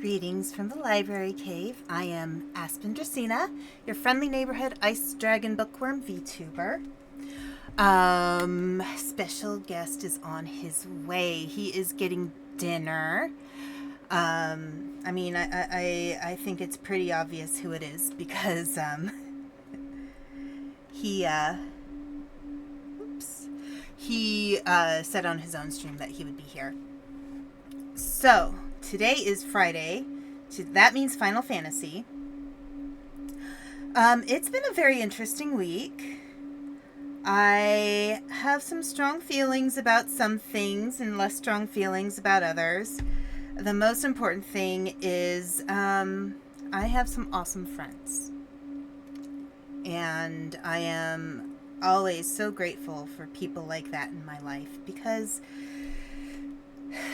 Greetings from the library cave. I am Aspen Dracaena, your friendly neighborhood Ice Dragon Bookwyrm VTuber. Special guest is on his way. He is getting dinner. I think it's pretty obvious who it is because he said on his own stream that he would be here. So today is Friday. That means Final Fantasy. It's been a very interesting week. I have some strong feelings about some things and less strong feelings about others. The most important thing is I have some awesome friends. And I am always so grateful for people like that in my life because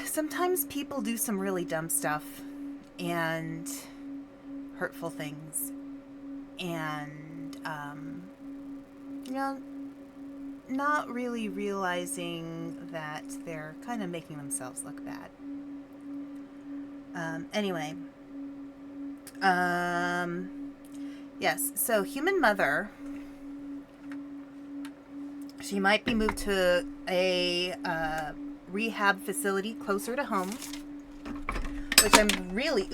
sometimes people do some really dumb stuff and hurtful things. And, not really realizing that they're kind of making themselves look bad. Yes, so Human Mother, she might be moved to a rehab facility closer to home, which I'm really,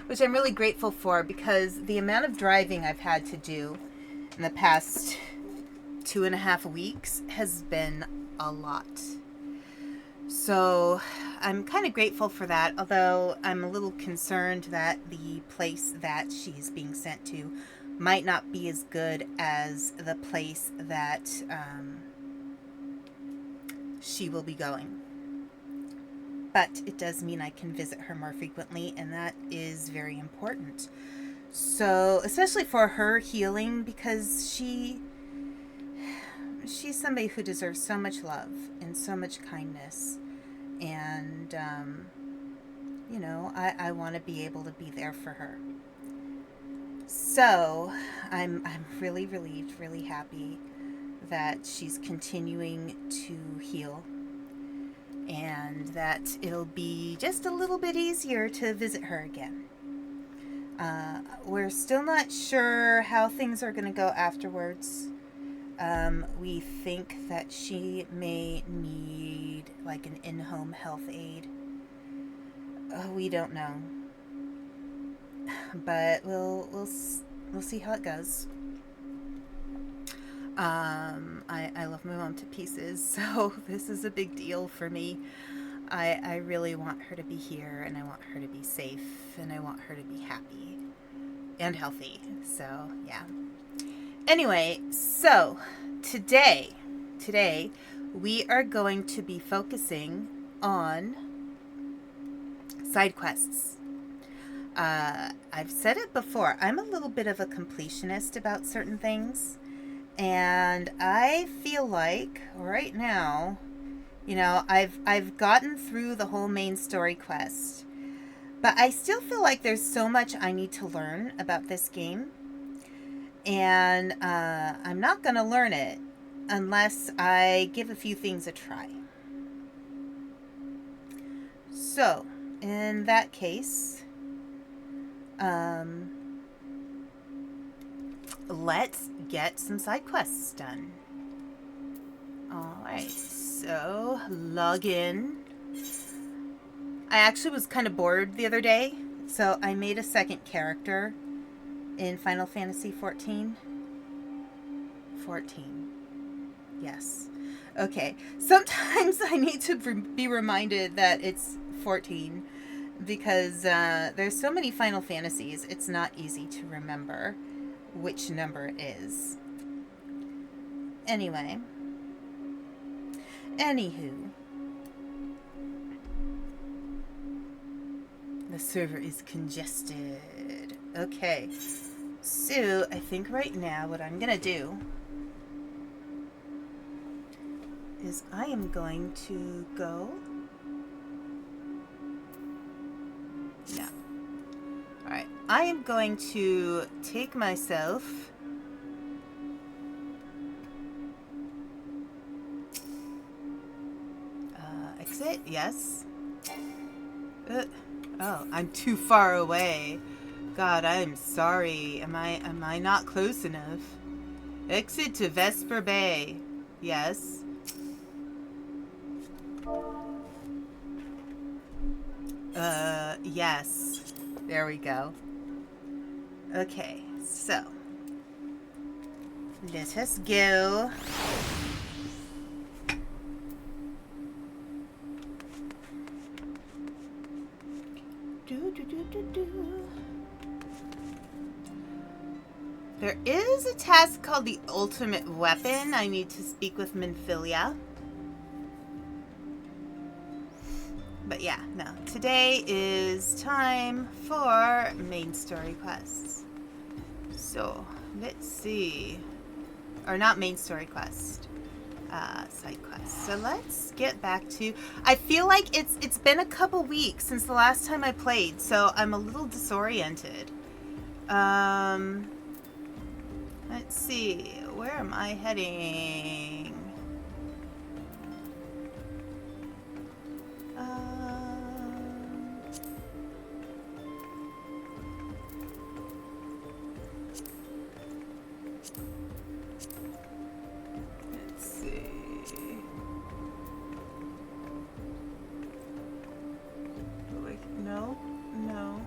which I'm really grateful for because the amount of driving I've had to do in the past 2.5 weeks has been a lot. So I'm kind of grateful for that, although I'm a little concerned that the place that she's being sent to might not be as good as the place that she will be going. But it does mean I can visit her more frequently, and that is very important. So, especially for her healing, because she's somebody who deserves so much love and so much kindness. And, I want to be able to be there for her. So, I'm really relieved, really happy that she's continuing to heal. And that it'll be just a little bit easier to visit her again. We're still not sure how things are going to go afterwards. We think that she may need like an in-home health aid. We don't know, but we'll see how it goes. I love my mom to pieces, so this is a big deal for me. I really want her to be here, and I want her to be safe, and I want her to be happy and healthy. So, yeah. Anyway, so today we are going to be focusing on side quests. I've said it before, I'm a little bit of a completionist about certain things. And I feel like right now, I've gotten through the whole main story quest, but I still feel like there's so much I need to learn about this game, and I'm not going to learn it unless I give a few things a try. So, in that case, let's get some side quests done. Alright, so log in. I actually was kind of bored the other day, so I made a second character in Final Fantasy 14. 14. Yes. Okay, sometimes I need to be reminded that it's 14 because there's so many Final Fantasies, it's not easy to remember which number it is. Anywho, the server is congested. Okay, so I think right now what I'm gonna do is I am going to go. No. Alright, I am going to take myself exit, yes. Oh, I'm too far away. God, I'm sorry. Am I not close enough? Exit to Vesper Bay. Yes. Yes. There we go. Okay, so let us go. There is a task called the Ultimate Weapon. I need to speak with Minfilia. But yeah, no. Today is time for main story quests. So, let's see. Or not main story quest. Side quest. So let's get back to... I feel like it's been a couple weeks since the last time I played, so I'm a little disoriented. Let's see. Where am I heading? Let's see. Wait, no, no.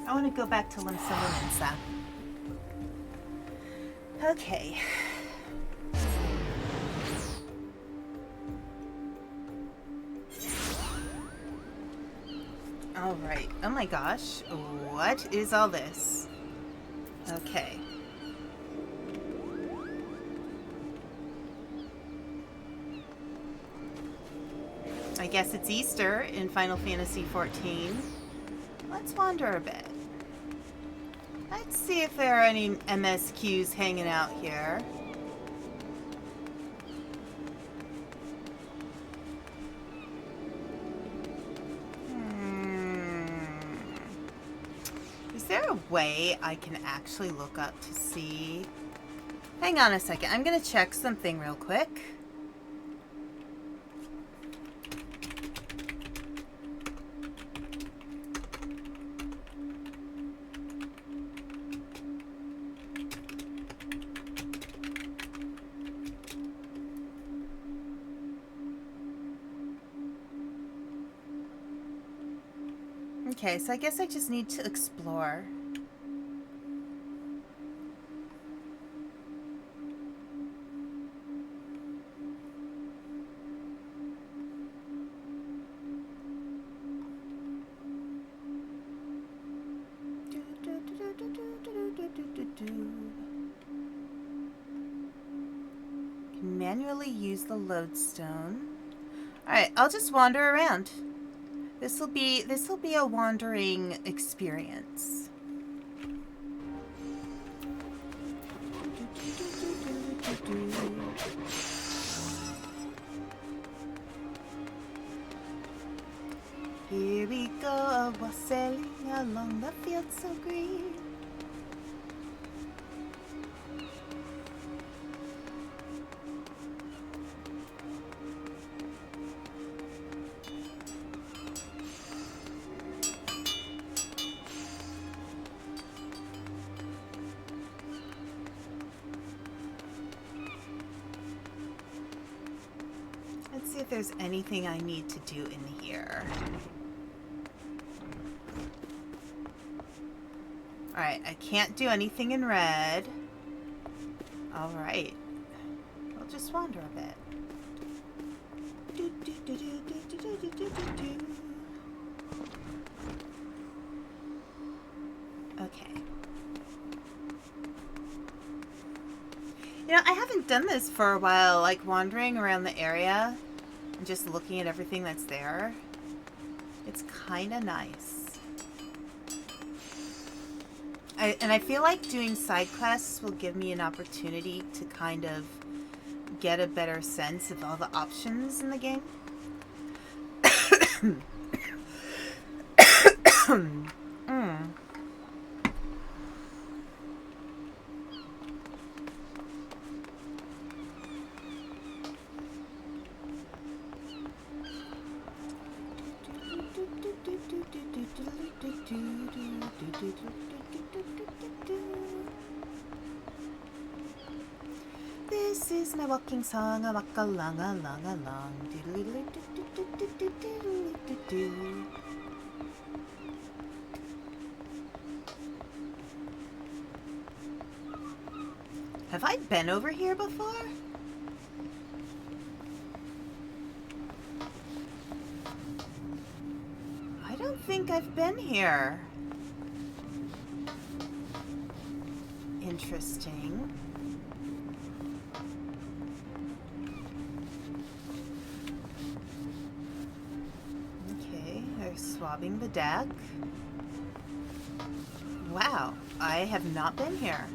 I want to go back to Limsa. Okay. All right. Oh my gosh. What is all this? Okay. I guess it's Easter in Final Fantasy XIV. Let's wander a bit. Let's see if there are any MSQs hanging out here. Is there a way I can actually look up to see? Hang on a second. I'm going to check something real quick. Okay, so I guess I just need to explore. Can manually use the lodestone. Alright, I'll just wander around. This'll be a wandering experience. Here we go, we're sailing along the field so green. Let's see if there's anything I need to do in here. Alright, I can't do anything in red. Alright. I'll just wander a bit. Okay. You know, I haven't done this for a while, like wandering around the area and just looking at everything that's there. It's kind of nice. And I feel like doing side quests will give me an opportunity to kind of get a better sense of all the options in the game. This is my walking song, I walk along, along, along. Have I been over here before? I don't think I've been here. Interesting. Okay, they're swabbing the deck. Wow, I have not been here.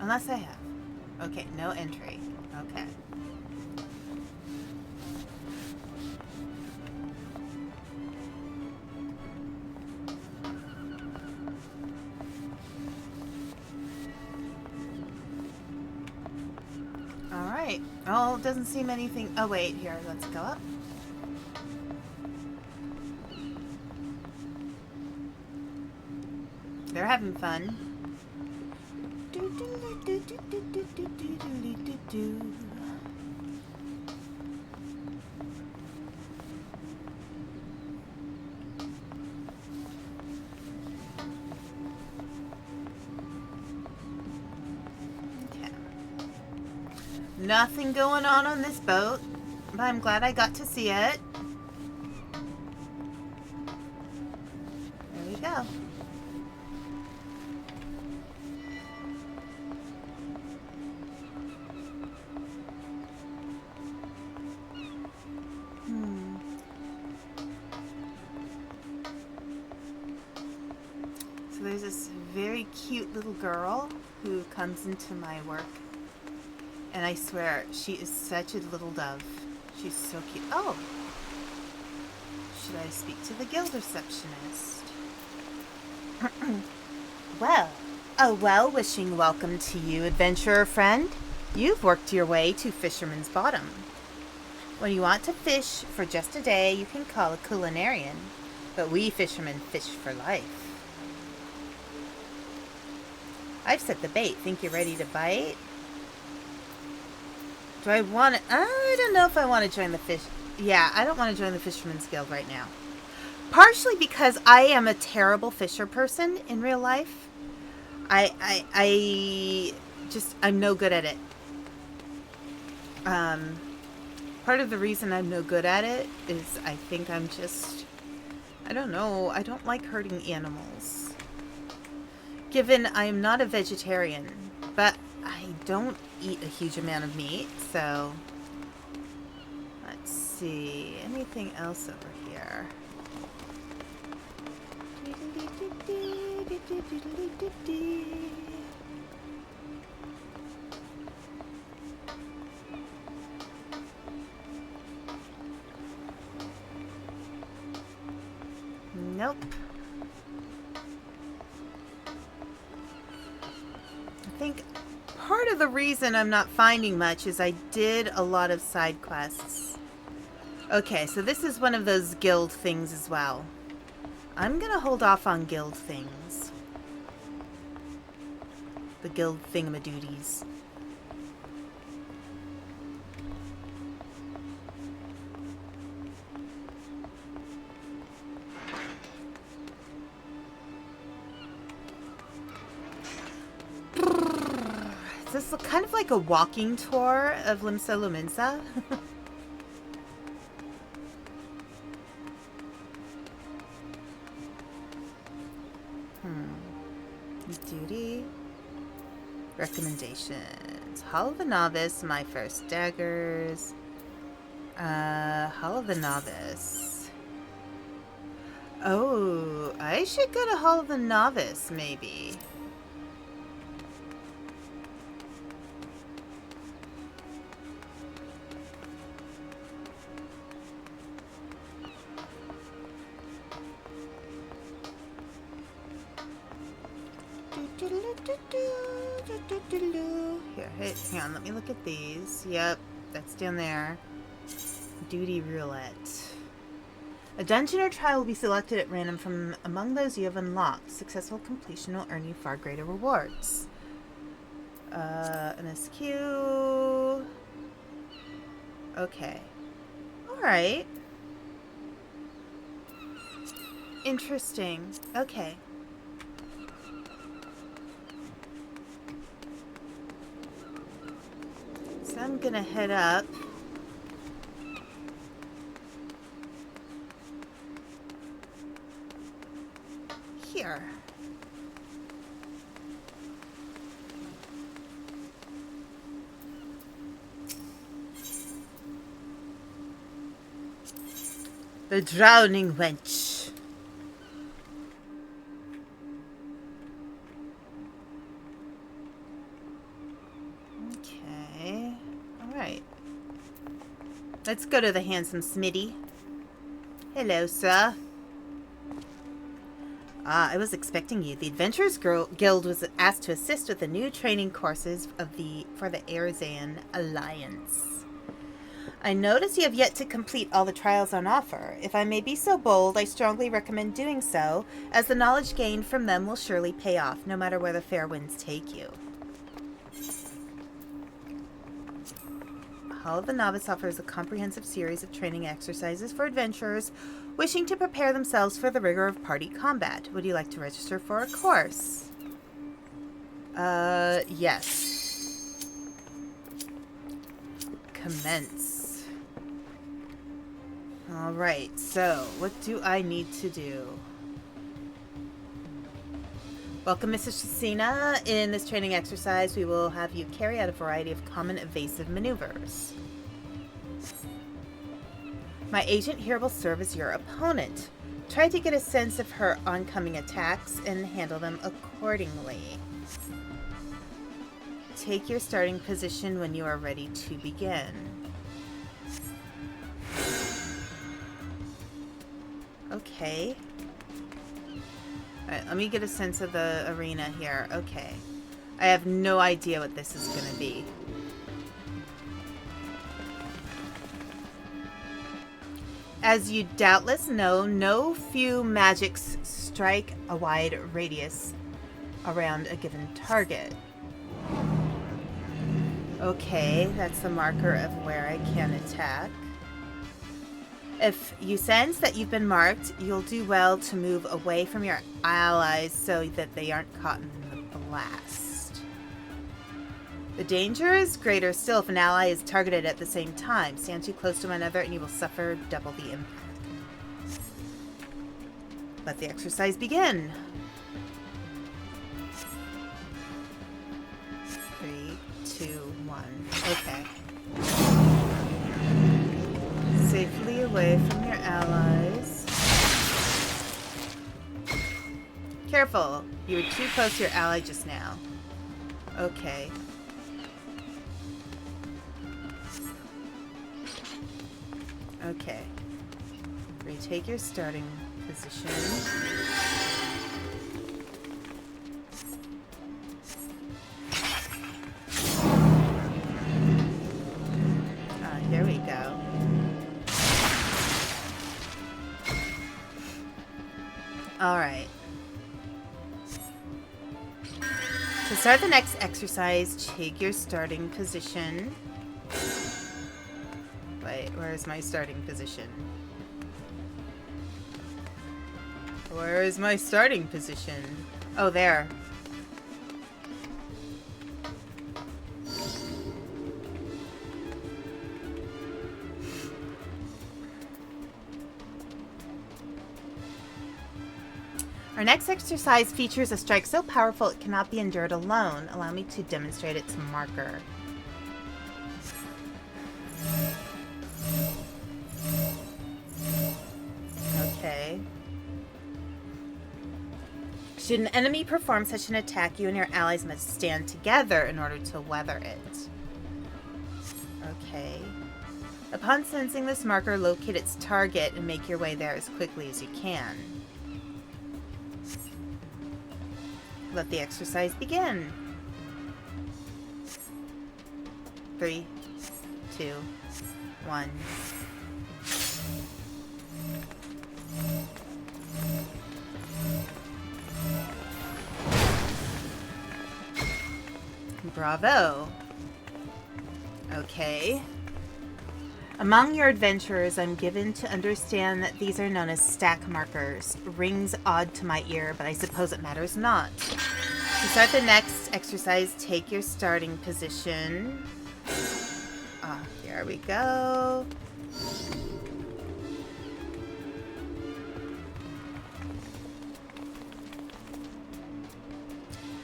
Unless I have. Okay, no entry. Okay. Alright. Oh, it doesn't seem anything. Oh, wait, here, let's go up. They're having fun. Okay. Nothing going on this boat, but I'm glad I got to see it. There we go. There's this very cute little girl who comes into my work, and I swear she is such a little dove. She's so cute. Oh, should I speak to the guild receptionist? Well, a well-wishing welcome to you, adventurer friend. You've worked your way to Fisherman's Bottom. When you want to fish for just a day, you can call a culinarian, but we fishermen fish for life. I've set the bait. Think you're ready to bite? Do I want to... I don't know if I want to join the fish... Yeah, I don't want to join the Fisherman's Guild right now. Partially because I am a terrible fisher person in real life. I'm no good at it. Part of the reason I'm no good at it is I think I'm just... I don't know. I don't like hurting animals. Given I am not a vegetarian, but I don't eat a huge amount of meat, so let's see. Anything else over here? Nope. I think part of the reason I'm not finding much is I did a lot of side quests. Okay, so this is one of those guild things as well. I'm gonna hold off on guild things. The guild thingamadoodies. This is kind of like a walking tour of Limsa Luminsa. Duty. Recommendations. Hall of the Novice, My First Daggers. Hall of the Novice. Oh, I should go to Hall of the Novice, maybe. Here, hey, hang on, let me look at these. Yep, that's down there. Duty roulette. A dungeon or trial will be selected at random from among those you have unlocked. Successful completion will earn you far greater rewards. MSQ. Okay. Alright. Interesting. Okay. So I'm gonna head up. Here. The drowning wench. Okay. Alright. Let's go to the handsome Smitty. Hello, sir. I was expecting you. The Adventurers Guild was asked to assist with the new training courses for the Arzan Alliance. I notice you have yet to complete all the trials on offer. If I may be so bold, I strongly recommend doing so, as the knowledge gained from them will surely pay off, no matter where the fair winds take you. Hall of the Novice offers a comprehensive series of training exercises for adventurers wishing to prepare themselves for the rigor of party combat. Would you like to register for a course? Yes. Commence. Alright, so what do I need to do? Welcome, Mrs. Dracaena. In this training exercise, we will have you carry out a variety of common evasive maneuvers. My agent here will serve as your opponent. Try to get a sense of her oncoming attacks and handle them accordingly. Take your starting position when you are ready to begin. Okay. Alright, let me get a sense of the arena here. Okay. I have no idea what this is going to be. As you doubtless know, no few magics strike a wide radius around a given target. Okay, that's the marker of where I can attack. If you sense that you've been marked, you'll do well to move away from your allies so that they aren't caught in the blast. The danger is greater still if an ally is targeted at the same time. Stand too close to one another and you will suffer double the impact. Let the exercise begin. 3, 2, 1. Okay. Safely away from your allies. Careful! You were too close to your ally just now. Okay. Okay. Retake your starting position. Here we go. Alright. To start the next exercise, take your starting position. Wait, where's my starting position? Where is my starting position? Oh, there. Our next exercise features a strike so powerful it cannot be endured alone. Allow me to demonstrate its marker. Okay. Should an enemy perform such an attack, you and your allies must stand together in order to weather it. Okay. Upon sensing this marker, locate its target and make your way there as quickly as you can. Let the exercise begin. 3, 2, 1. Bravo. Okay. Among your adventurers, I'm given to understand that these are known as stack markers. Rings odd to my ear, but I suppose it matters not. To start the next exercise, take your starting position. Here we go.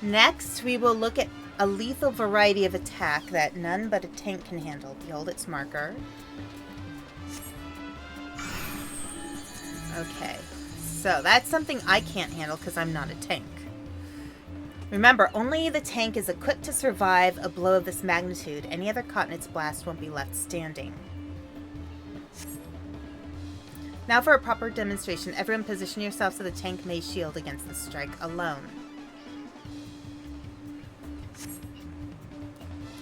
Next, we will look at a lethal variety of attack that none but a tank can handle. Behold its marker. Okay, so that's something I can't handle because I'm not a tank. Remember, only the tank is equipped to survive a blow of this magnitude. Any other caught in its blast won't be left standing. Now for a proper demonstration, everyone position yourself so the tank may shield against the strike alone.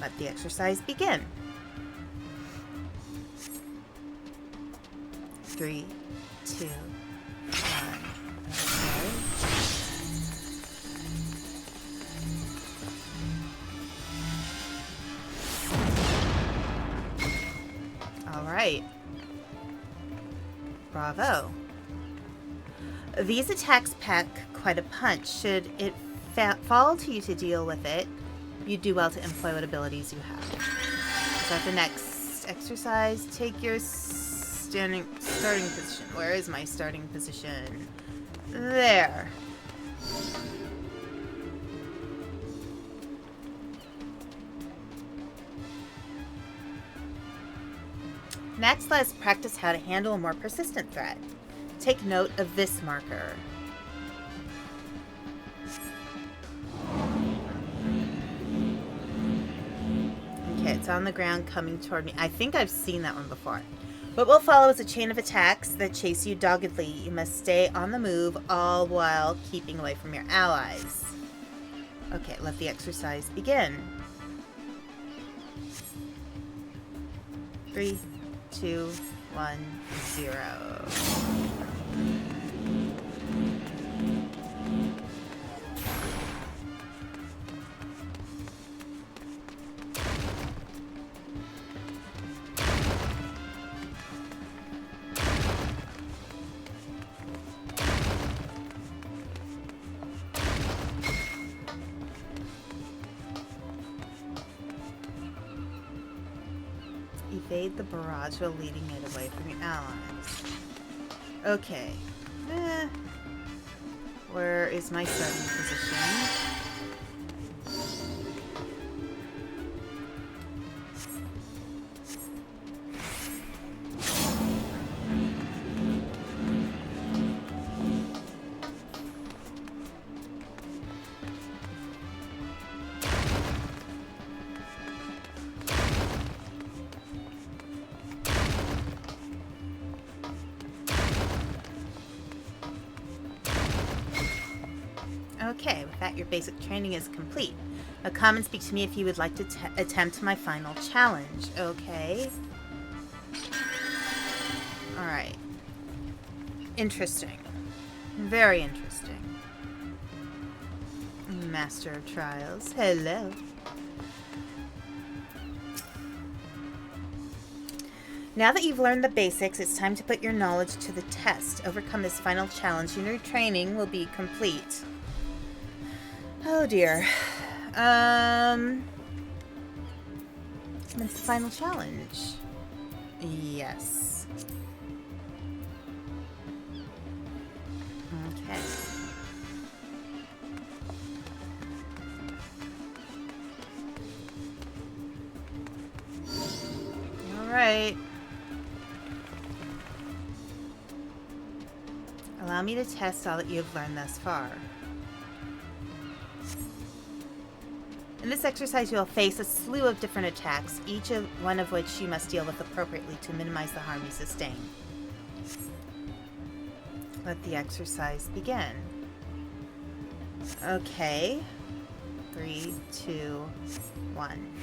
Let the exercise begin. 3, 2, 1. Okay. All right. Bravo. These attacks pack quite a punch. Should it fall to you to deal with it, you do well to employ what abilities you have. Start the next exercise. Take your starting position. Where is my starting position? There. Next, let's practice how to handle a more persistent threat. Take note of this marker. Okay, it's on the ground coming toward me. I think I've seen that one before. What will follow is a chain of attacks that chase you doggedly. You must stay on the move, all while keeping away from your allies. Okay, let the exercise begin. 3, 2, 1, 0. Evade the barrage while leading it away from your allies. Okay. Where is my starting position? Okay, with that, your basic training is complete. Now come and speak to me if you would like to attempt my final challenge. Okay. Alright. Interesting. Very interesting. Master of Trials. Hello. Now that you've learned the basics, it's time to put your knowledge to the test. Overcome this final challenge and your training will be complete. Oh dear. It's the final challenge. Yes. Okay. Alright. Allow me to test all that you have learned thus far. In this exercise, you will face a slew of different attacks, each one of which you must deal with appropriately to minimize the harm you sustain. Let the exercise begin. Okay. 3, 2, 1.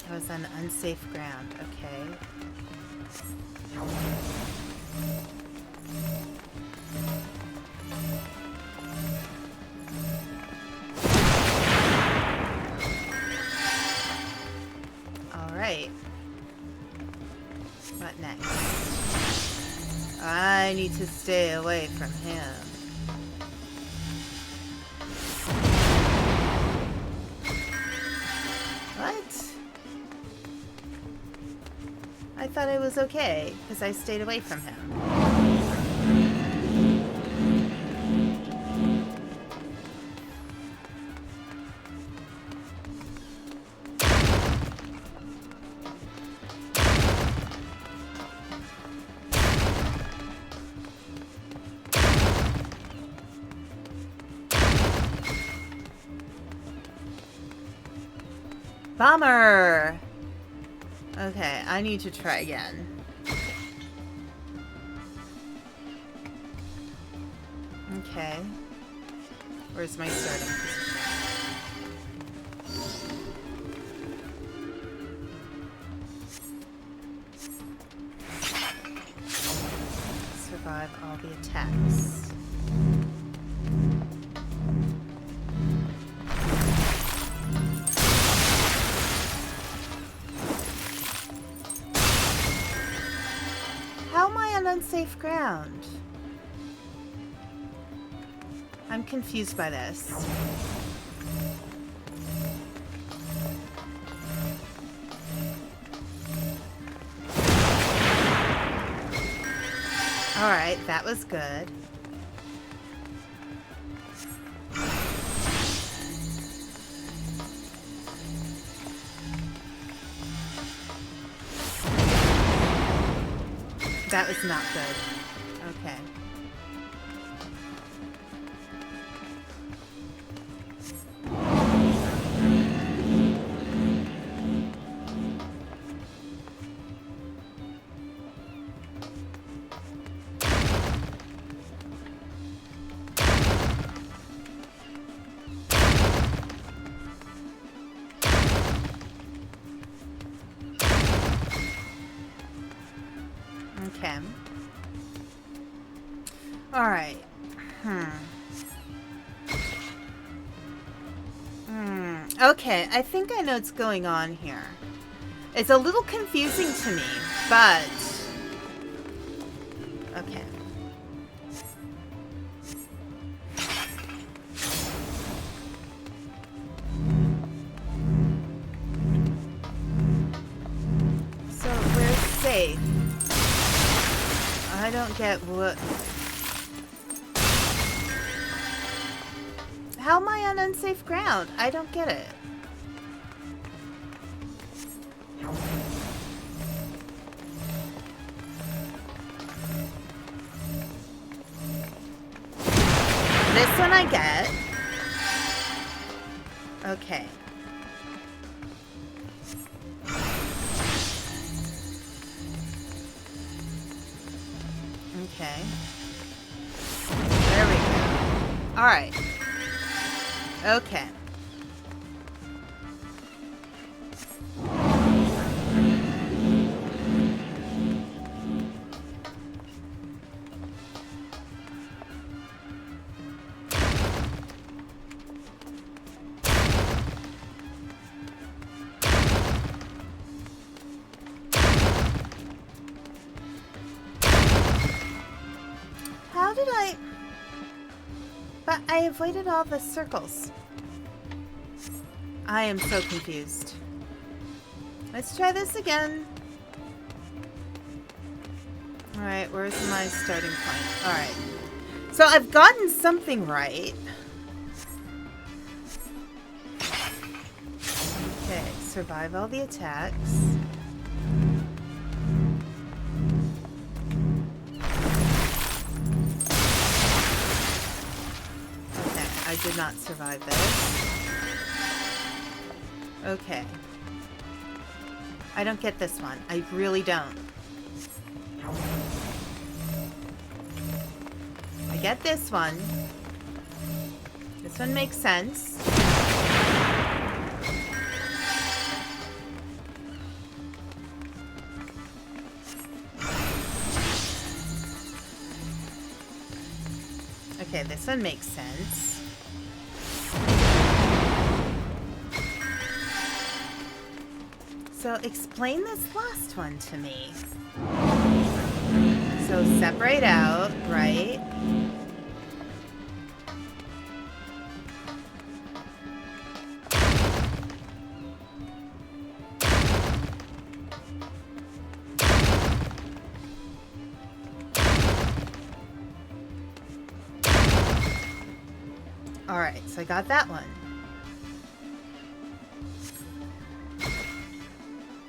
I was on unsafe ground. Okay. Alright. What next? I need to stay away from him. What? I thought I was okay, because I stayed away from him. Bummer! Okay, I need to try again. Okay. Where's my starting position? Survive all the attacks. How am I on unsafe ground? I'm confused by this. Alright, that was good. That was not good. Okay. Okay. Alright. Okay, I think I know what's going on here. It's a little confusing to me, but... Okay. So, where's safe? I don't get what... How am I on unsafe ground? I don't get it. This one I get. Okay. Okay. There we go. Alright. Okay. How did I... But I avoided all the circles. I am so confused. Let's try this again. Alright, where's my starting point? Alright. So I've gotten something right. Okay, survive all the attacks. I did not survive this. Okay. I don't get this one. I really don't. I get this one. This one makes sense. Okay, this one makes sense. So explain this last one to me. So separate out, right? Alright, so I got that one.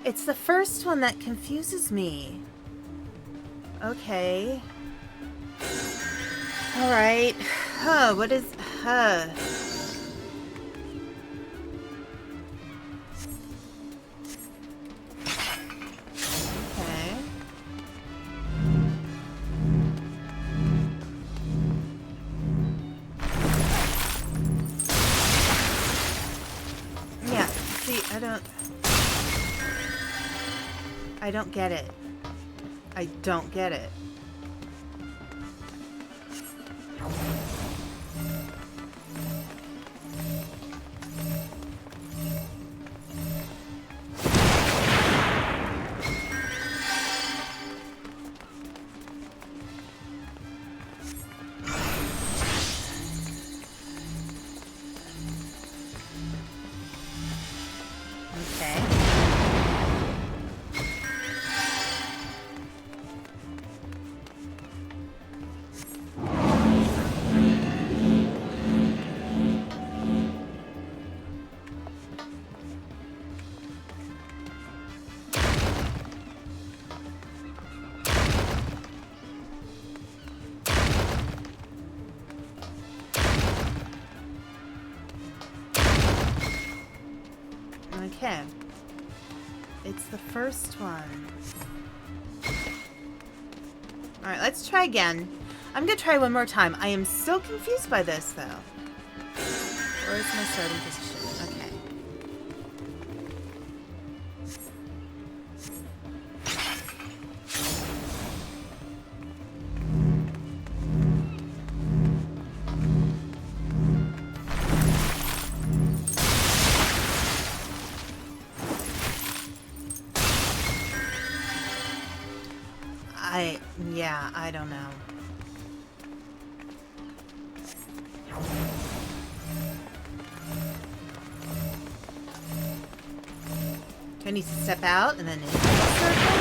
It's the first one that confuses me. Okay. Alright. Huh, what is... Huh. Okay. Yeah, see, I don't get it. I don't get it. Okay. Okay. It's the first one. Alright, let's try again. I'm gonna try one more time. I am so confused by this, though. Where's my starting position? Okay. Yeah, I don't know. Do I need to step out and then into the circle?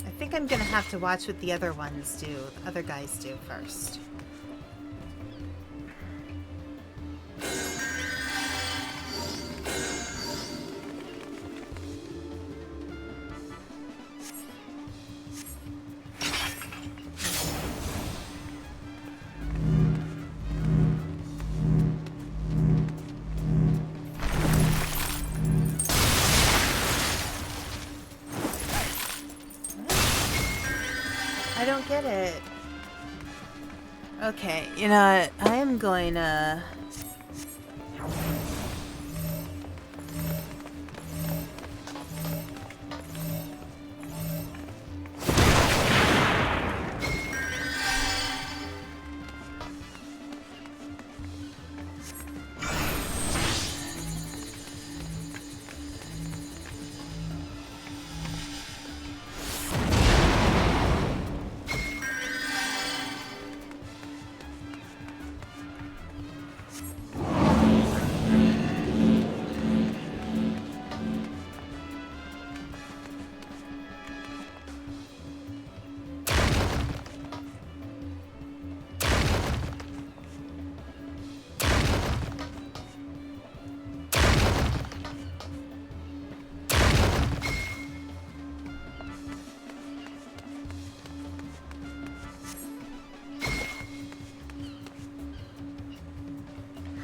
I think I'm gonna have to watch what the other ones do, the other guys do first. I don't get it. Okay, you know what? I am going to...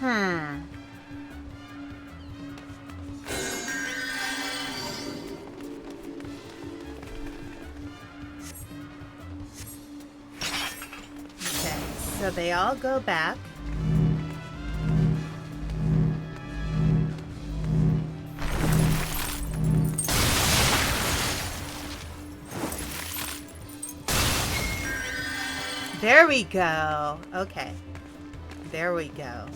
Hmm. Okay, so they all go back. There we go. Okay. There we go.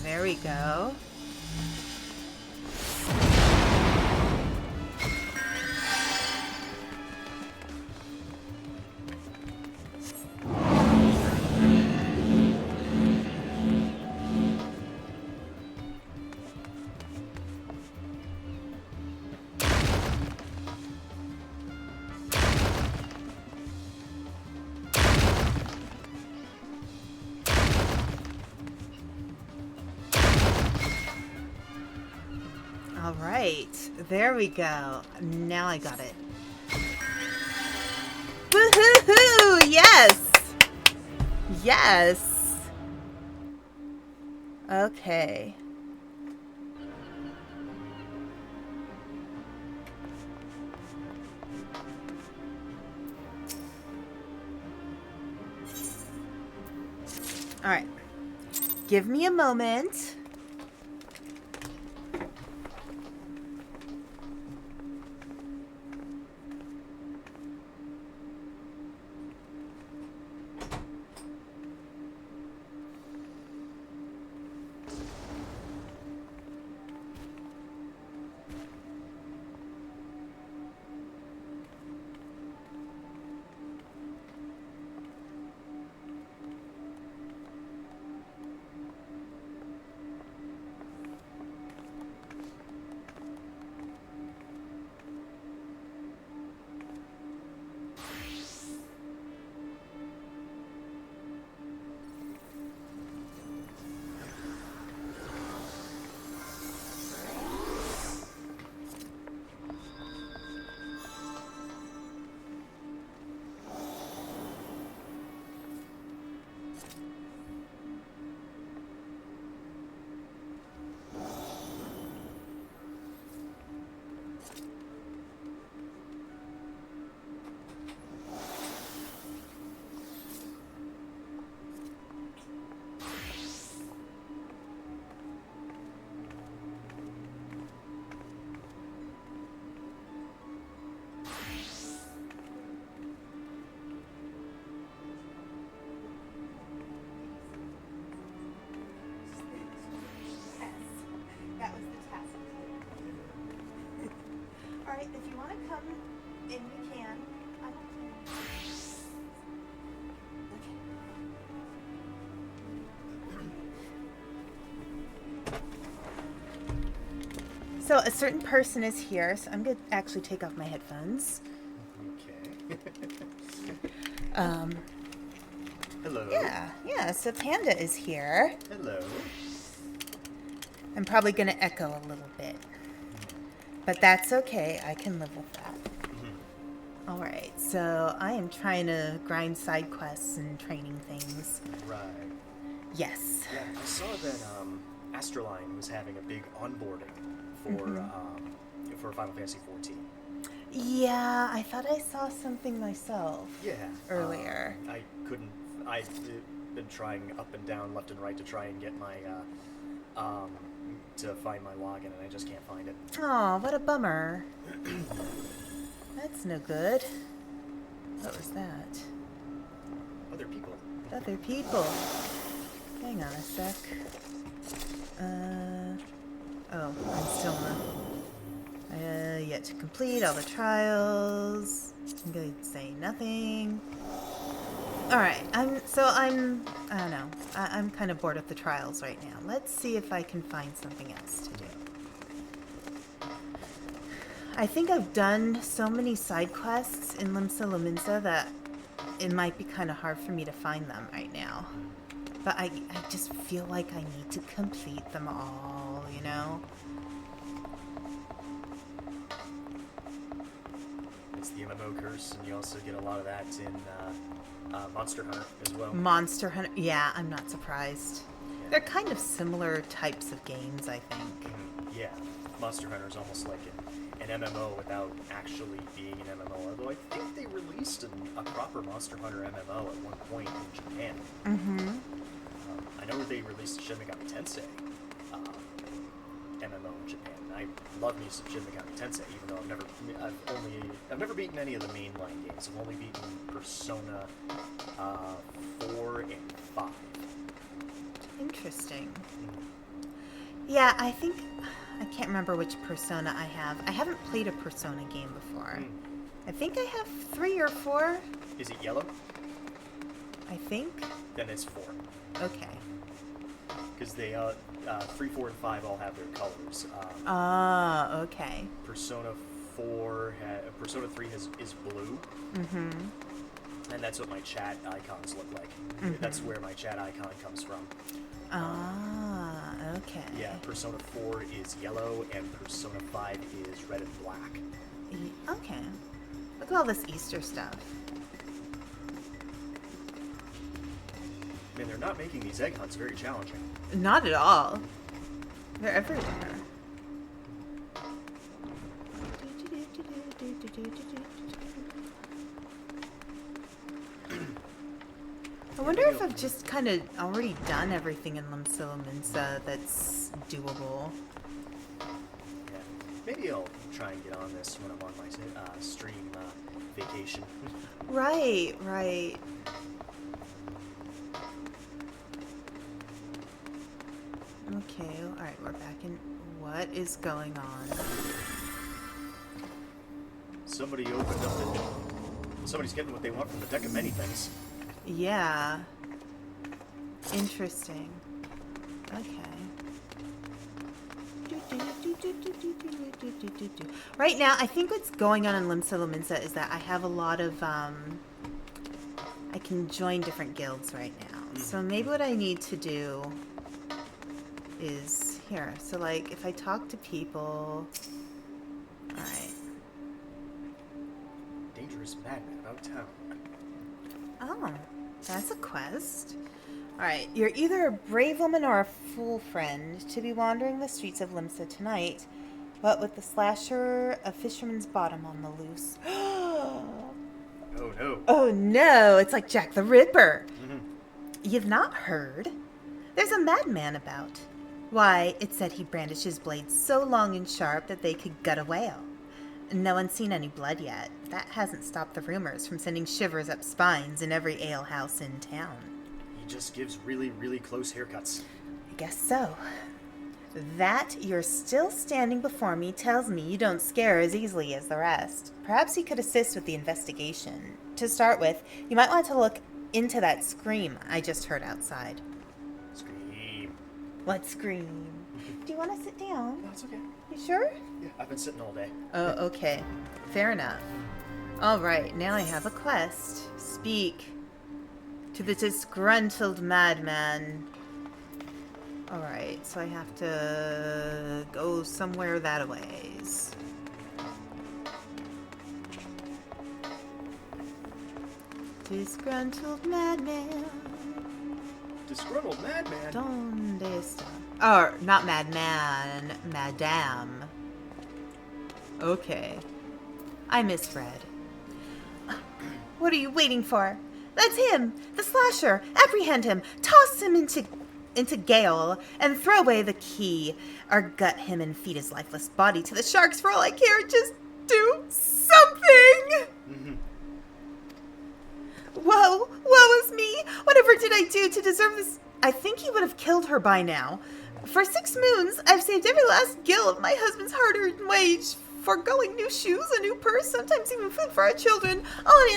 There we go. All right, there we go. Now I got it. Woohoo! Yes! Yes! Okay. All right. Give me a moment. Alright, if you want to come in, you can. So a certain person is here, so I'm going to actually take off my headphones. Okay. Hello. Yeah, so Panda is here. Hello. I'm probably going to echo a little bit. But that's okay, I can live with that. Mm-hmm. Alright, so I am trying to grind side quests and training things. Right. Yes. Yeah, I saw that Astroline was having a big onboarding for Final Fantasy XIV. Yeah, I thought I saw something myself. Yeah. Earlier. I couldn't. I've been trying up and down, left and right to try and get my to find my login, and I just can't find it. Oh, what a bummer. That's no good. What was that? Other people. Other people. Hang on a sec. Oh, I'm still on. Yet to complete all the trials. I'm going to say nothing. Alright, I don't know. I'm kind of bored with the trials right now. Let's see if I can find something else to do. I think I've done so many side quests in Limsa Lominsa that it might be kind of hard for me to find them right now. But I just feel like I need to complete them all, you know? It's the MMO curse, and you also get a lot of that in Monster Hunter as well. Monster Hunter, yeah, I'm not surprised. Yeah. They're kind of similar types of games, I think. Yeah, Monster Hunter is almost like an MMO without actually being an MMO. Although I think they released a proper Monster Hunter MMO at one point in Japan. Mm-hmm. I know they released Shin Megami Tensei MMO in Japan. I love me some Shin Megami Tensei, even though I've never beaten any of the mainline games. I've only beaten Persona 4 and 5. Interesting. Yeah, I think... I can't remember which Persona I have. I haven't played a Persona game before. I think I have 3 or 4. Is it yellow? I think. Then it's 4. Okay. Because they 3, 4, and 5 all have their colors. Okay. Persona 3 is blue. Mm-hmm. And that's what my chat icons look like. Mm-hmm. That's where my chat icon comes from. Okay. Yeah, Persona 4 is yellow, and Persona 5 is red and black. Okay. Look at all this Easter stuff. Man, they're not making these egg hunts very challenging. Not at all. They're everywhere. I wonder if I've just kind of already done everything in Limsa that's doable. Yeah, maybe I'll try and get on this when I'm on my stream vacation. Right. Okay, alright, we're back in. What is going on? Somebody opened up the... Somebody's getting what they want from the deck of many things. Yeah. Interesting. Okay. Right now, I think what's going on in Limsa is that I have a lot of, I can join different guilds right now. So maybe what I need to do is here. So, like, if I talk to people... Alright. Dangerous madman about town. Oh, that's a quest. Alright, you're either a brave woman or a fool friend to be wandering the streets of Limsa tonight, but with the slasher of Fisherman's Bottom on the loose. Oh no. Oh no, it's like Jack the Ripper. You've not heard? There's a madman about. Why, it said he brandishes blades so long and sharp that they could gut a whale. No one's seen any blood yet. That hasn't stopped the rumors from sending shivers up spines in every alehouse in town. He just gives really, really close haircuts. I guess so. That you're still standing before me tells me you don't scare as easily as the rest. Perhaps he could assist with the investigation. To start with, you might want to look into that scream I just heard outside. Scream. What scream? Do you want to sit down? No, it's okay. You sure? Yeah, I've been sitting all day. Oh, okay. Fair enough. All right, now I have a quest. Speak to the disgruntled madman. All right, so I have to go somewhere that ways. Disgruntled madman. Disgruntled madman? Donde está? Or, not madman, madame. Okay. I misread. What are you waiting for? That's him! The slasher! Apprehend him! Toss him into Gale and throw away the key, or gut him and feed his lifeless body to the sharks for all I care. Just do something! Woe is me! Whatever did I do to deserve this? I think he would have killed her by now. For 6 moons, I've saved every last gill of my husband's hard-earned wage, foregoing new shoes, a new purse, sometimes even food for our children, all in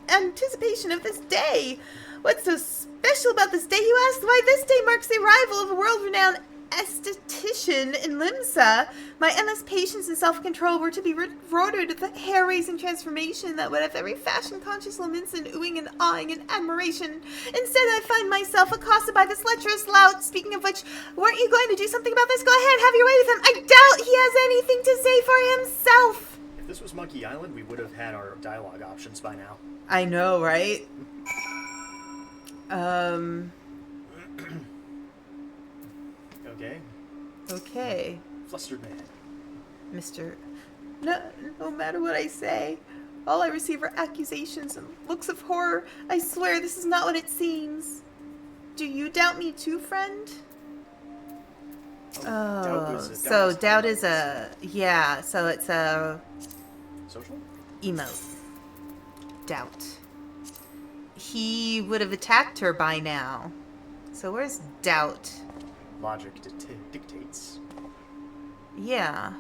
anticipation of this day. What's so special about this day, you ask? Why, this day marks the arrival of a world-renowned esthetician in Limsa. My endless patience and self-control were to be rewarded with a hair-raising transformation that would have every fashion-conscious Leminson oohing and awing in admiration. Instead, I find myself accosted by this lecherous lout. Speaking of which, weren't you going to do something about this? Go ahead, have your way with him. I doubt he has anything to say for himself. If this was Monkey Island, we would have had our dialogue options by now. I know, right? Okay. Okay. Flustered man. Mr. No matter what I say, all I receive are accusations and looks of horror. I swear this is not what it seems. Do you doubt me too, friend? Doubt is a... Yeah, so it's a... Social? Emote. Doubt. He would have attacked her by now. So where's doubt? Logic dictates. Yeah.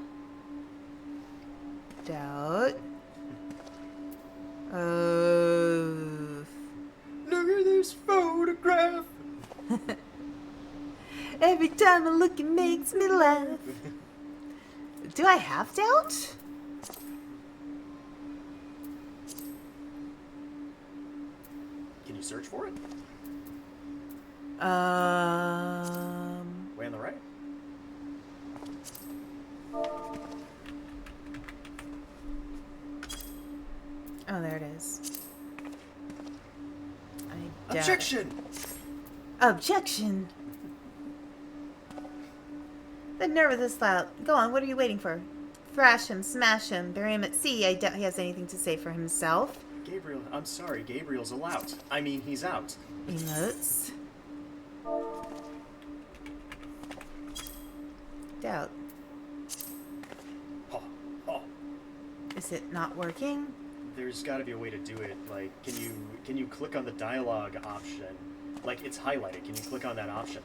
Doubt. Oh. Look at this photograph. Every time I look, it makes me laugh. Do I have doubt? Can you search for it? Way on the right? Oh, there it is. Objection! Objection! The nerve of this lout. Go on, what are you waiting for? Thrash him, smash him, bury him at sea. I doubt he has anything to say for himself. Gabriel, I'm sorry, Gabriel's a lout. I mean, he's out. Emotes. Doubt. Oh. Is it not working? There's got to be a way to do it. Like, can you click on the dialogue option? Like, it's highlighted. Can you click on that option?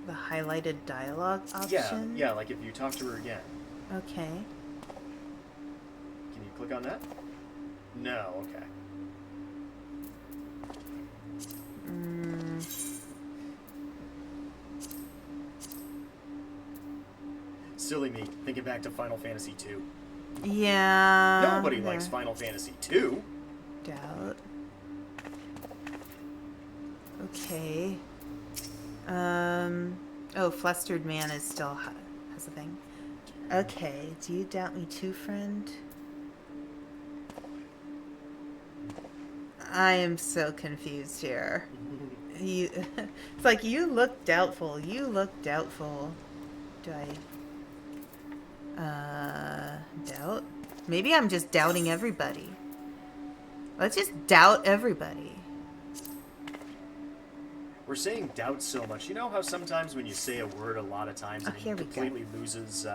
The highlighted dialogue option? Yeah, like if you talk to her again. Okay. Can you click on that? No, okay. Silly me, thinking back to Final Fantasy II. Yeah. Nobody likes Final Fantasy II. Doubt. Okay. Oh, Flustered Man is still has a thing. Okay, do you doubt me too, friend? I am so confused here. It's like, you look doubtful. You look doubtful. Do I... doubt? Maybe I'm just doubting everybody. Let's just doubt everybody. We're saying doubt so much. You know how sometimes when you say a word a lot of times it completely loses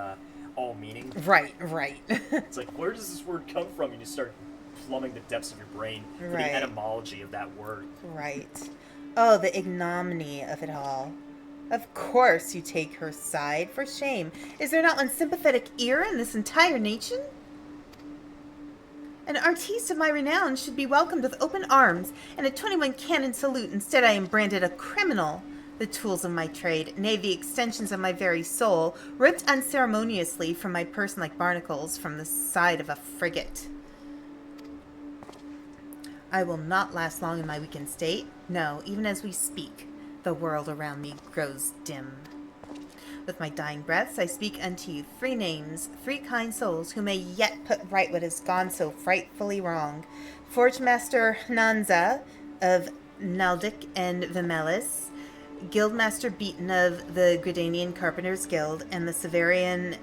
all meaning? Right. It's like, where does this word come from? And you start plumbing the depths of your brain for the etymology of that word. Right. Oh, the ignominy of it all. Of course you take her side. For shame. Is there not one sympathetic ear in this entire nation? An artiste of my renown should be welcomed with open arms and a 21 cannon salute. Instead, I am branded a criminal. The tools of my trade, nay, the extensions of my very soul, ripped unceremoniously from my person like barnacles from the side of a frigate. I will not last long in my weakened state. No, even as we speak, the world around me grows dim. With my dying breaths, I speak unto you 3 names, 3 kind souls who may yet put right what has gone so frightfully wrong. Forge Master Nanza of Naldic and Vimelis, Guildmaster Beaton of the Gridanian Carpenters Guild, and the Severian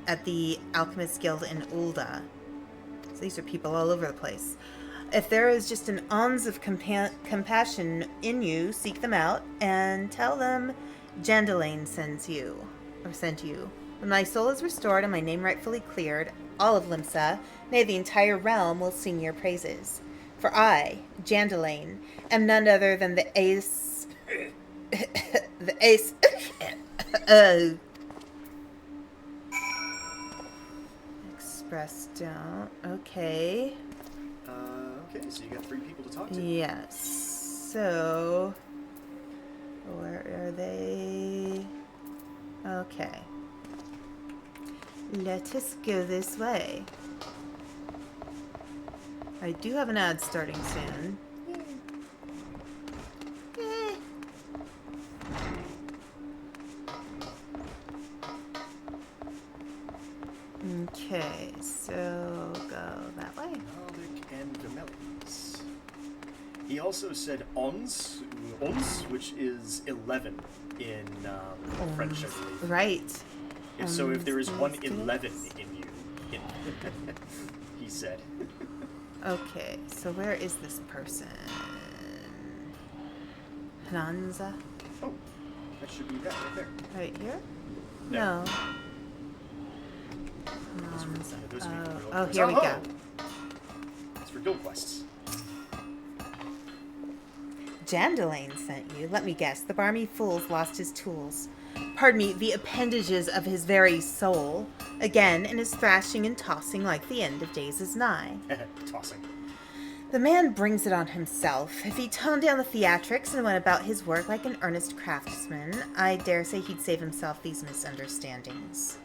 at the Alchemist Guild in Ulda. So these are people all over the place. If there is just an ounce of compassion in you, seek them out and tell them Jandalain sent you. When my soul is restored and my name rightfully cleared, all of Limsa, nay, the entire realm will sing your praises. For I, Jandalain, am none other than the ace... the ace... Express down. Okay. Okay, so you got 3 people to talk to. Yes. So... where are they? Okay. Let us go this way. I do have an ad starting soon. Yay. Okay, so go that way. Nordic and Vermilions. He also said ons, which is 11 in French, I believe. Right. So if there is one 11 in you, he said. Okay, so where is this person? Hananza? Oh, that should be that right there. Right here? No. No. Those would be for real Oh, quests. here we go. It's for guild quests. Jandalane sent you. Let me guess. The barmy fool's lost his tools. Pardon me, the appendages of his very soul. Again, and is thrashing and tossing like the end of days is nigh. Tossing. The man brings it on himself. If he toned down the theatrics and went about his work like an earnest craftsman, I dare say he'd save himself these misunderstandings.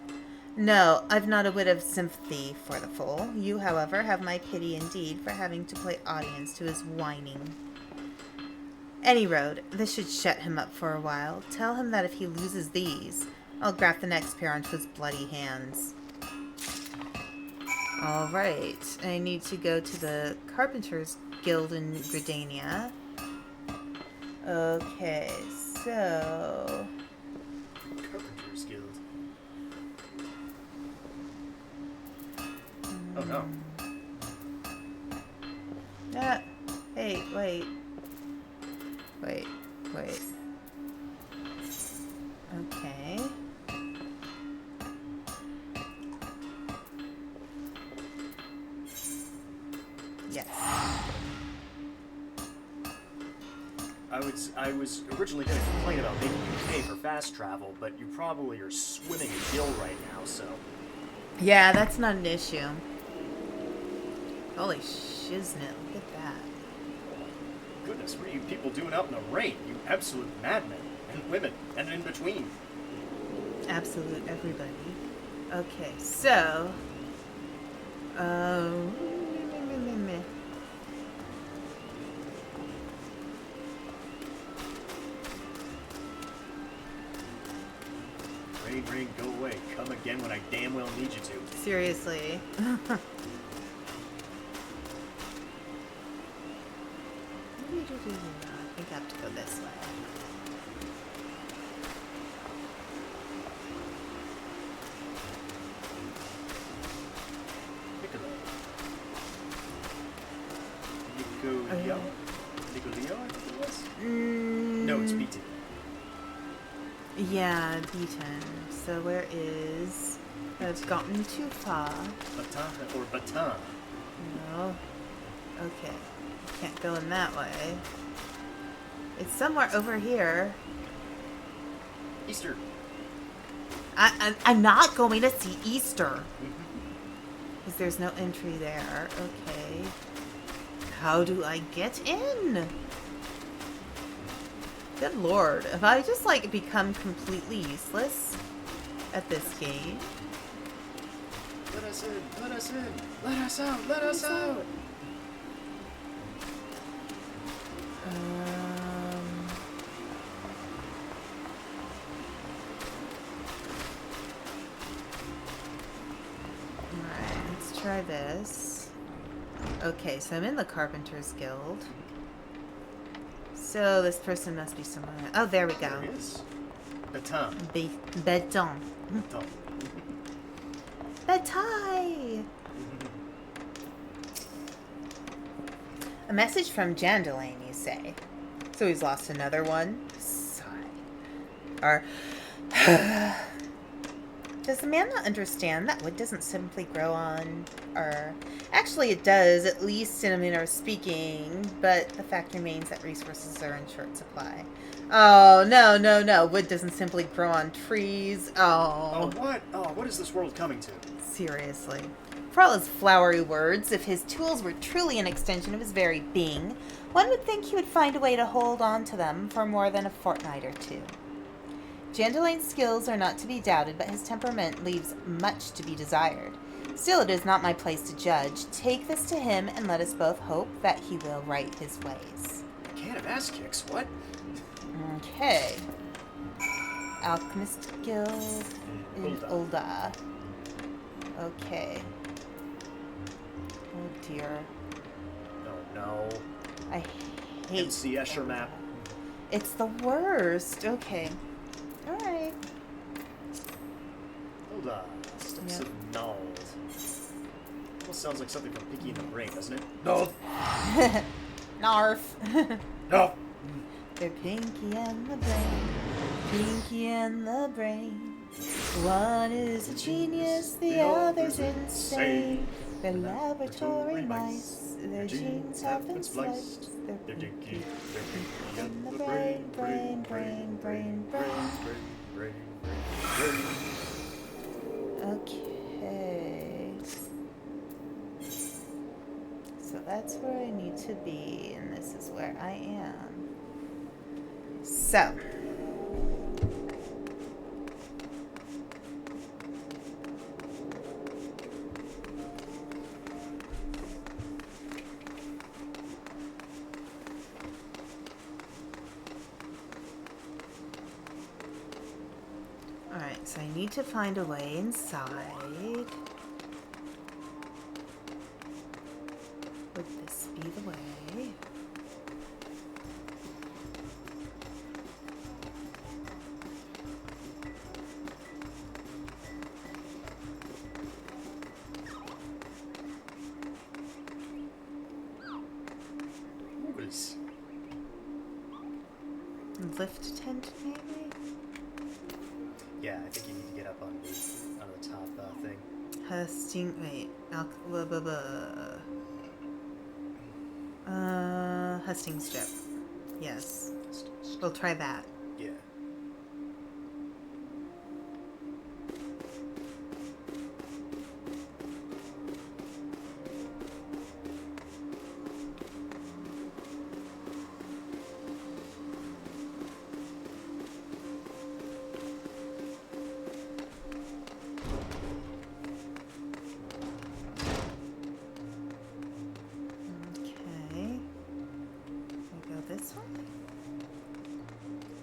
No, I've not a whit of sympathy for the fool. You, however, have my pity indeed for having to play audience to his whining. Any road, this should shut him up for a while. Tell him that if he loses these, I'll graft the next pair onto his bloody hands. Alright, I need to go to the Carpenters Guild in Gridania. Okay, so... Carpenters Guild. Oh no. Ah, hey, wait. Wait. Okay. Yes. I was originally going to complain about making you pay for fast travel, but you probably are swimming a gill right now, so... Yeah, that's not an issue. Holy shiznit, look at that. Goodness, what are you people doing out in the rain? You absolute madmen. And women. And in between. Absolute everybody. Okay, so... Rain, go away. Come again when I damn well need you to. Seriously. I think I have to go this way. Nicolio, I think it was? Mm, No, it's beaten. Yeah, beaten. So where is... I've gotten too far. Baton or Baton. No. Okay. Can't go in that way. It's somewhere over here. Easter. I'm not going to see Easter. Because there's no entry there. Okay. How do I get in? Good lord. Have I just, like, become completely useless at this game? Let us in. Let us in. Let us out. Let us out. Alright, let's try this. Okay, so I'm in the Carpenters Guild. So this person must be somewhere. Oh, there we go. There it is. Baton. Beton. Baton. Bataille! A message from Jandalane, you say. So he's lost another one? Sigh. Or... Does the man not understand that wood doesn't simply grow on... Or... Actually, it does, at least in a manner of speaking, but the fact remains that resources are in short supply. Oh, no. Wood doesn't simply grow on trees. Oh, what? Oh, what is this world coming to? Seriously. For all his flowery words, if his tools were truly an extension of his very being, one would think he would find a way to hold on to them for more than a fortnight or two. Jandalane's skills are not to be doubted, but his temperament leaves much to be desired. Still, it is not my place to judge. Take this to him, and let us both hope that he will right his ways. I can't have ass kicks. What? Okay. Alchemist Guild in Ulda. Okay. Oh dear. No. I hate MC Escher map. It's the worst. Okay. Alright. Ulda. Steps of Nald. Almost sounds like something from Pinky and the Brain, doesn't it? No. Narf. No. They're Pinky and the Brain. Pinky and the Brain. One is a genius, the other's insane. They're laboratory mice. Their genes have been spliced. They're Pinky and the Brain. Brain. Okay. So that's where I need to be, and this is where I am. So. Alright, so I need to find a way inside. Would this be the way? Lift tent, maybe? Yeah, I think you need to get up on the top thing. Husting strip. Yes. We'll try that. Yeah.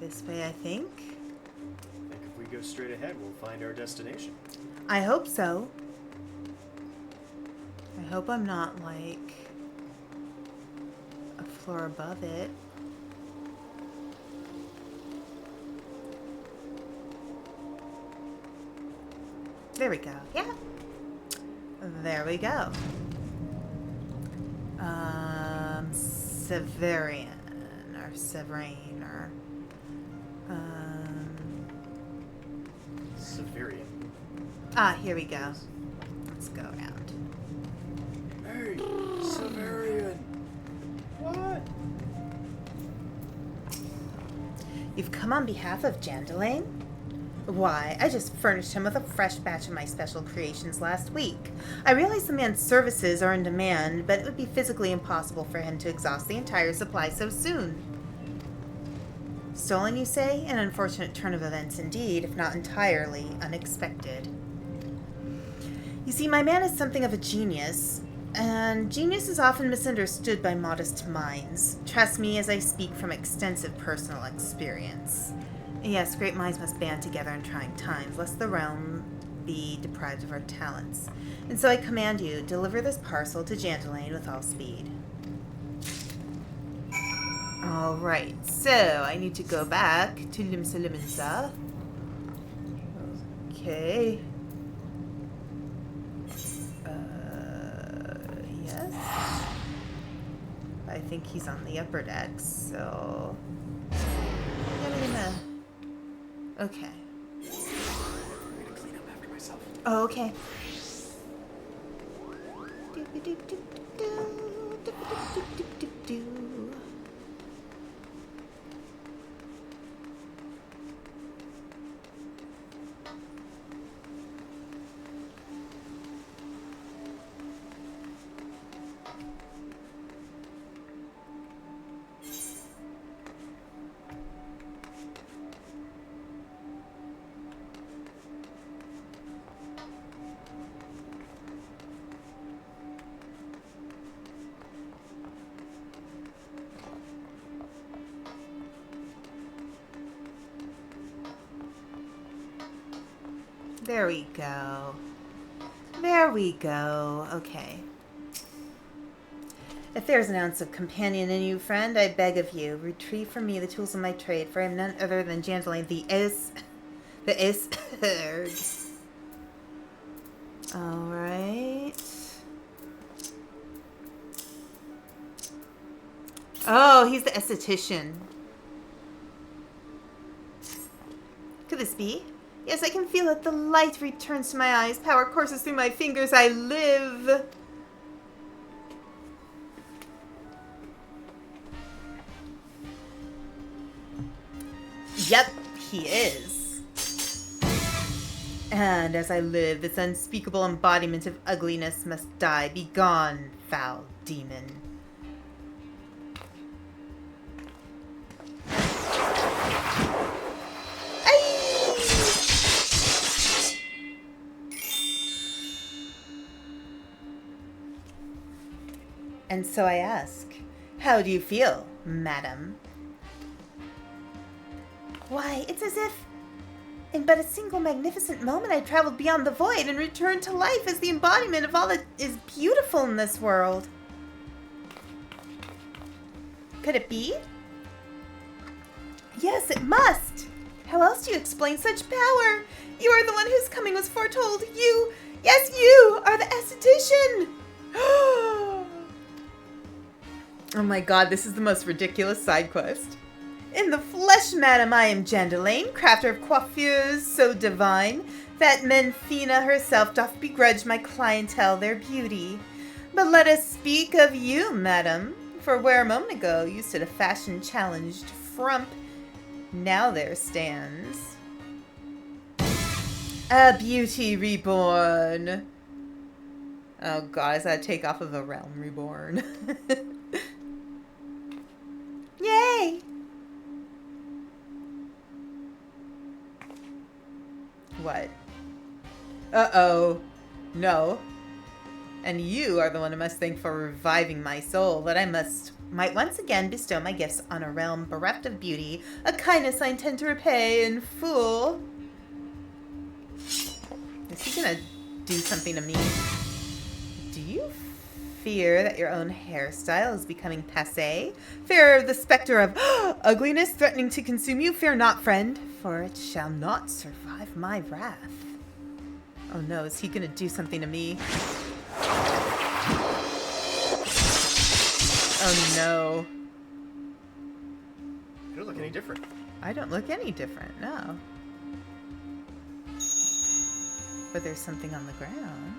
This way, I think. I think if we go straight ahead, we'll find our destination. I hope so. I hope I'm not, like, a floor above it. There we go. Yeah. There we go. Severian or Severine or Severian. Here we go. Let's go around. Hey, Severian. What? You've come on behalf of Jandalane? Why, I just furnished him with a fresh batch of my special creations last week. I realize the man's services are in demand, but it would be physically impossible for him to exhaust the entire supply so soon. Stolen, you say? An unfortunate turn of events indeed, if not entirely unexpected. You see, my man is something of a genius, and genius is often misunderstood by modest minds. Trust me as I speak from extensive personal experience. Yes, great minds must band together in trying times, lest the realm be deprived of our talents. And so I command you, deliver this parcel to Jandalane with all speed. Alright, so I need to go back to Limsa Liminsa. Okay. Yes. I think he's on the upper deck, so... Okay. I'm gonna clean up after myself. Oh, okay. There we go. There we go. Okay. If there's an ounce of companion in you, friend, I beg of you, retrieve from me the tools of my trade, for I am none other than Jandaline, the Alright. Oh, he's the esthetician. Could this be? Yes, I can feel it. The light returns to my eyes. Power courses through my fingers. I live. Yep, he is. And as I live, this unspeakable embodiment of ugliness must die. Be gone, foul demon. And so I ask, how do you feel, madam? Why, it's as if, in but a single magnificent moment, I traveled beyond the void and returned to life as the embodiment of all that is beautiful in this world. Could it be? Yes, it must. How else do you explain such power? You are the one whose coming was foretold. You, yes, you are the esthetician. Oh my god, this is the most ridiculous side quest. In the flesh, madam, I am Jandaline, crafter of coiffures so divine that Menfina herself doth begrudge my clientele their beauty. But let us speak of you, madam, for where a moment ago you stood a fashion-challenged frump, now there stands a beauty reborn. Oh god, is that a takeoff of a realm reborn? Yay! What? Uh-oh. No. And you are the one I must thank for reviving my soul, that I might once again bestow my gifts on a realm bereft of beauty, a kindness I intend to repay in full. Is he gonna do something to me? Do you fear that your own hairstyle is becoming passé? Fear of the specter of ugliness threatening to consume you? Fear not, friend, for it shall not survive my wrath. Oh no, is he gonna do something to me? Oh no. You don't look any different. I don't look any different, no. But there's something on the ground.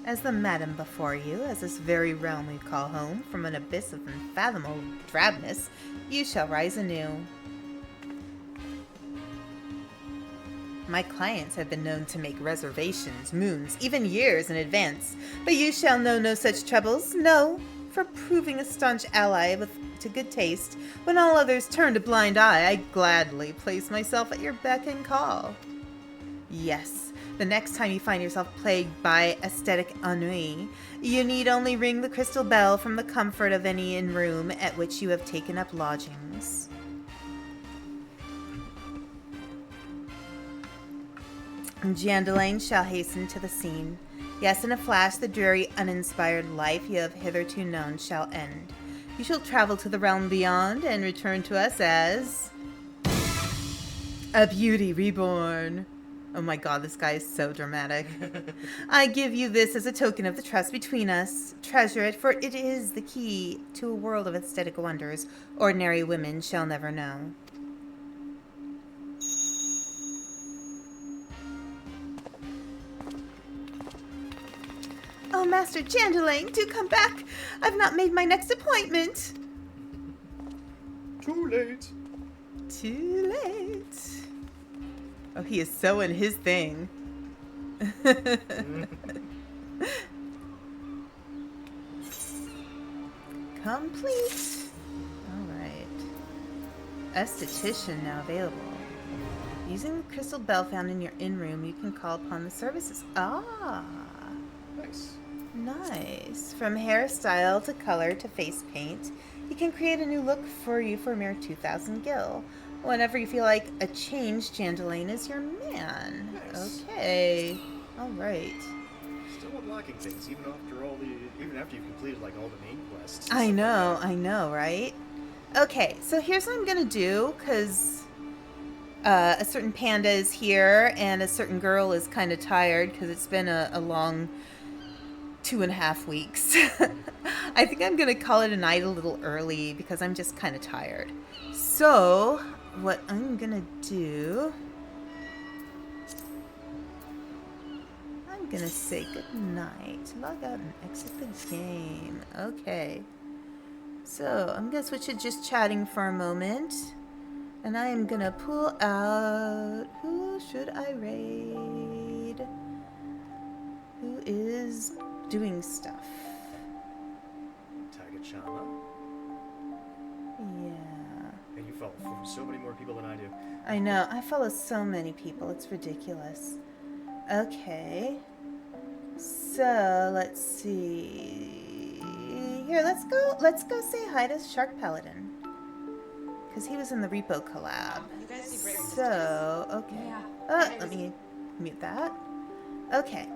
As the madam before you, as this very realm we call home, from an abyss of unfathomable drabness, you shall rise anew. My clients have been known to make reservations, moons, even years in advance, but you shall know no such troubles, no, for proving a staunch ally to good taste, when all others turned a blind eye, I gladly place myself at your beck and call. Yes. The next time you find yourself plagued by aesthetic ennui, you need only ring the crystal bell from the comfort of any inn room at which you have taken up lodgings. Jandaline shall hasten to the scene. Yes, in a flash, the dreary, uninspired life you have hitherto known shall end. You shall travel to the realm beyond and return to us as a beauty reborn. Oh my god, this guy is so dramatic. I give you this as a token of the trust between us. Treasure it, for it is the key to a world of aesthetic wonders ordinary women shall never know. Oh, Master Jandaline, do come back. I've not made my next appointment. Too late. Too late. Oh, he is so in his thing. Complete. Alright. Esthetician now available. Using the crystal bell found in your inn room, you can call upon the services. Ah. Nice. Nice. From hairstyle to color to face paint, You can create a new look for you for a mere 2,000 gil. Whenever you feel like a change, Chandelaine is your man. Nice. Okay. All right. Still unlocking things even after you've completed like all the main quests. I know, right? Okay, so here's what I'm gonna do, because a certain panda is here, and a certain girl is kind of tired, because it's been a long 2.5 weeks. I think I'm gonna call it a night a little early, because I'm just kind of tired. So, what I'm gonna do... I'm gonna say goodnight. Log out and exit the game. Okay. So, I'm gonna switch to just chatting for a moment. And I am gonna pull out... Who should I raid? Who is doing stuff? Tagachana. Yeah. And you follow so many more people than I do. I know. I follow so many people. It's ridiculous. Okay. So, let's see. Here, let's go say hi to Shark Paladin. Because he was in the Repo collab. You guys do great. So, okay. Yeah. Let me mute that. Okay.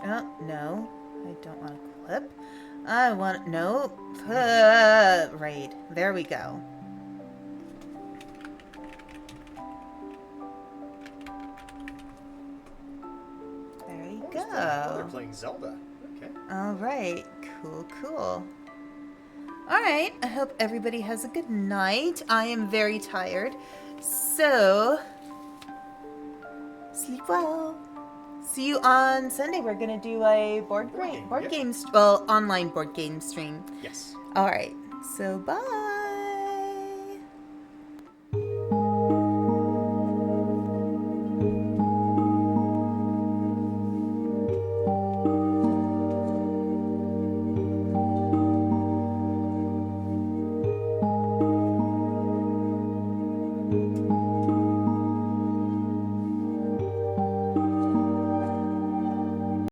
Oh, no. I don't want to clip. I want... No. Raid. There we go. There you go. They're playing Zelda. Okay. All right. Cool. All right. I hope everybody has a good night. I am very tired. So, sleep well. See you on Sunday. We're going to do a board game, online board game stream. Yes. All right. So, bye.